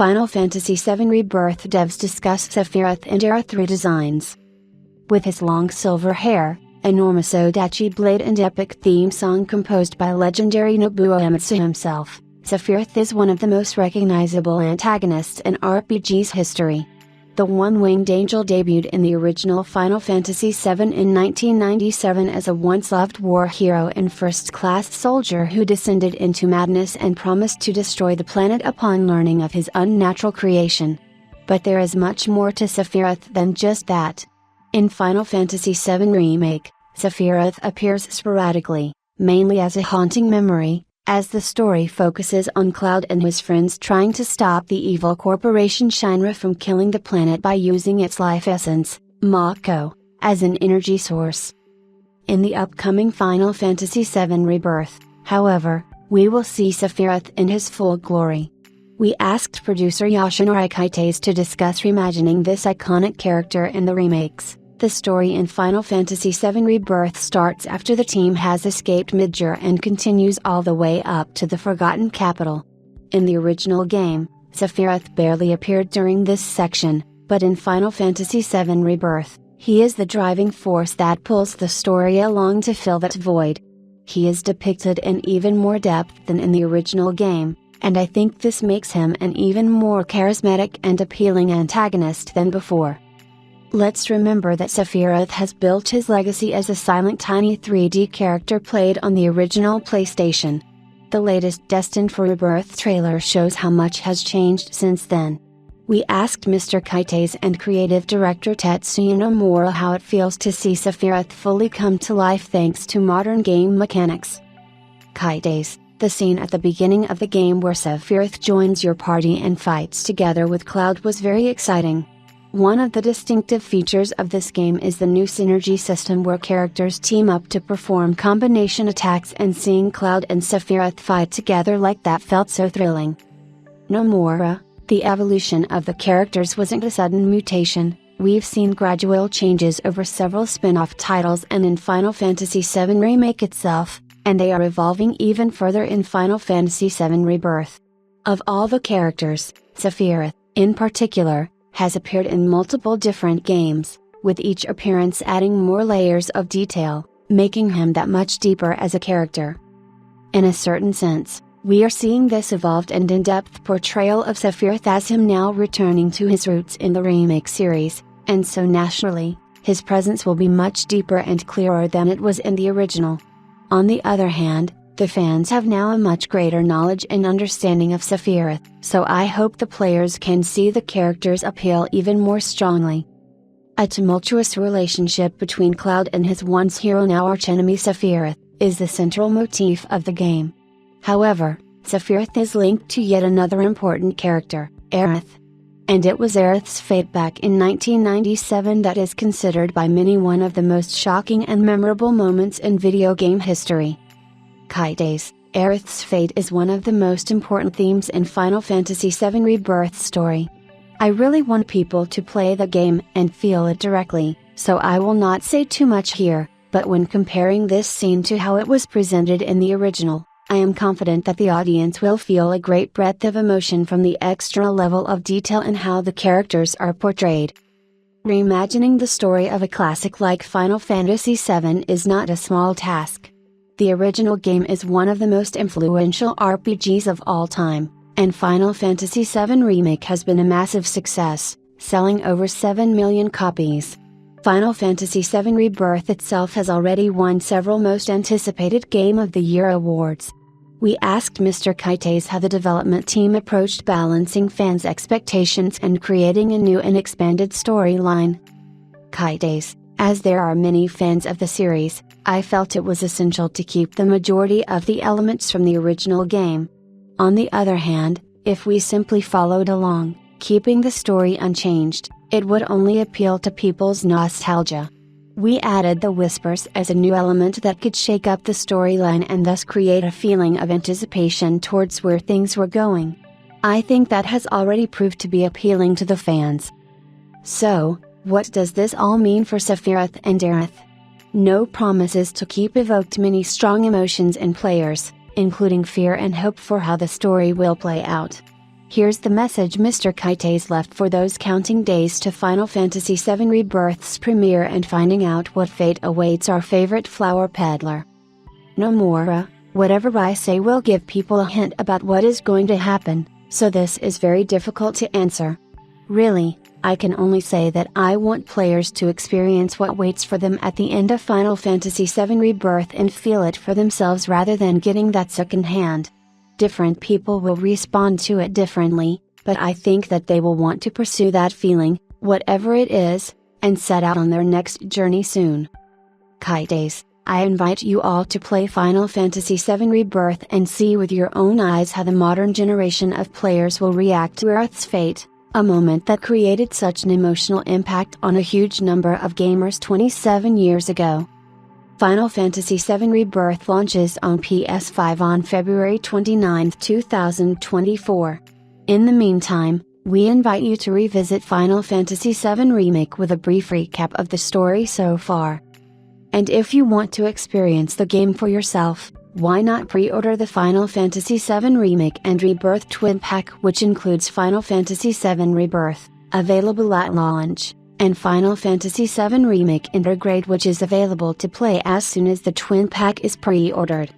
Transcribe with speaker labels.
Speaker 1: Final Fantasy VII Rebirth devs discuss Sephiroth and Aerith redesigns. With his long silver hair, enormous Odachi blade and epic theme song composed by legendary Nobuo Uematsu himself, Sephiroth is one of the most recognizable antagonists in RPG's history. The one-winged angel debuted in the original Final Fantasy VII in 1997 as a once-loved war hero and first-class soldier who descended into madness and promised to destroy the planet upon learning of his unnatural creation. But there is much more to Sephiroth than just that. In Final Fantasy VII Remake, Sephiroth appears sporadically, mainly as a haunting memory, as the story focuses on Cloud and his friends trying to stop the evil corporation Shinra from killing the planet by using its life essence, Mako, as an energy source. In the upcoming Final Fantasy VII Rebirth, however, we will see Sephiroth in his full glory. We asked producer Yoshinori Kaites to discuss reimagining this iconic character in the remakes. The story in Final Fantasy VII Rebirth starts after the team has escaped Midgar and continues all the way up to the Forgotten Capital. In the original game, Sephiroth barely appeared during this section, but in Final Fantasy VII Rebirth, he is the driving force that pulls the story along to fill that void. He is depicted in even more depth than in the original game, and I think this makes him an even more charismatic and appealing antagonist than before. Let's remember that Sephiroth has built his legacy as a silent tiny 3D character played on the original PlayStation. The latest Destined for Rebirth trailer shows how much has changed since then. We asked Mr. Kaites and creative director Tetsuya Nomura how it feels to see Sephiroth fully come to life thanks to modern game mechanics. Kaites, the scene at the beginning of the game where Sephiroth joins your party and fights together with Cloud was very exciting. One of the distinctive features of this game is the new synergy system where characters team up to perform combination attacks, and seeing Cloud and Sephiroth fight together like that felt so thrilling. Nomura, the evolution of the characters wasn't a sudden mutation. We've seen gradual changes over several spin-off titles and in Final Fantasy VII Remake itself, and they are evolving even further in Final Fantasy VII Rebirth. Of all the characters, Sephiroth, in particular, has appeared in multiple different games, with each appearance adding more layers of detail, making him that much deeper as a character. In a certain sense, we are seeing this evolved and in-depth portrayal of Sephiroth as him now returning to his roots in the remake series, and so naturally, his presence will be much deeper and clearer than it was in the original. On the other hand, the fans have now a much greater knowledge and understanding of Sephiroth, so I hope the players can see the character's appeal even more strongly. A tumultuous relationship between Cloud and his once hero now archenemy Sephiroth, is the central motif of the game. However, Sephiroth is linked to yet another important character, Aerith. And it was Aerith's fate back in 1997 that is considered by many one of the most shocking and memorable moments in video game history. Kaites, Aerith's fate is one of the most important themes in Final Fantasy VII Rebirth story. I really want people to play the game and feel it directly, so I will not say too much here, but when comparing this scene to how it was presented in the original, I am confident that the audience will feel a great breadth of emotion from the extra level of detail in how the characters are portrayed. Reimagining the story of a classic like Final Fantasy VII is not a small task. The original game is one of the most influential RPGs of all time, and Final Fantasy VII Remake has been a massive success, selling over 7 million copies. Final Fantasy VII Rebirth itself has already won several most anticipated Game of the Year awards. We asked Mr. Kaites how the development team approached balancing fans' expectations and creating a new and expanded storyline. Kaites, as there are many fans of the series, I felt it was essential to keep the majority of the elements from the original game. On the other hand, if we simply followed along, keeping the story unchanged, it would only appeal to people's nostalgia. We added the Whispers as a new element that could shake up the storyline and thus create a feeling of anticipation towards where things were going. I think that has already proved to be appealing to the fans. So, what does this all mean for Sephiroth and Aerith? No promises to keep evoked many strong emotions in players, including fear and hope for how the story will play out. Here's the message Mr. Kite's left for those counting days to Final Fantasy VII Rebirth's premiere and finding out what fate awaits our favorite flower peddler. Nomura, whatever I say will give people a hint about what is going to happen, so this is very difficult to answer. Really, I can only say that I want players to experience what waits for them at the end of Final Fantasy VII Rebirth and feel it for themselves rather than getting that second hand. Different people will respond to it differently, but I think that they will want to pursue that feeling, whatever it is, and set out on their next journey soon. Kites, I invite you all to play Final Fantasy VII Rebirth and see with your own eyes how the modern generation of players will react to Aerith's fate, a moment that created such an emotional impact on a huge number of gamers 27 years ago. Final Fantasy VII Rebirth launches on PS5 on February 29, 2024. In the meantime, we invite you to revisit Final Fantasy VII Remake with a brief recap of the story so far. And if you want to experience the game for yourself, why not pre-order the Final Fantasy VII Remake and Rebirth Twin Pack, which includes Final Fantasy VII Rebirth, available at launch, and Final Fantasy VII Remake Intergrade, which is available to play as soon as the Twin Pack is pre-ordered.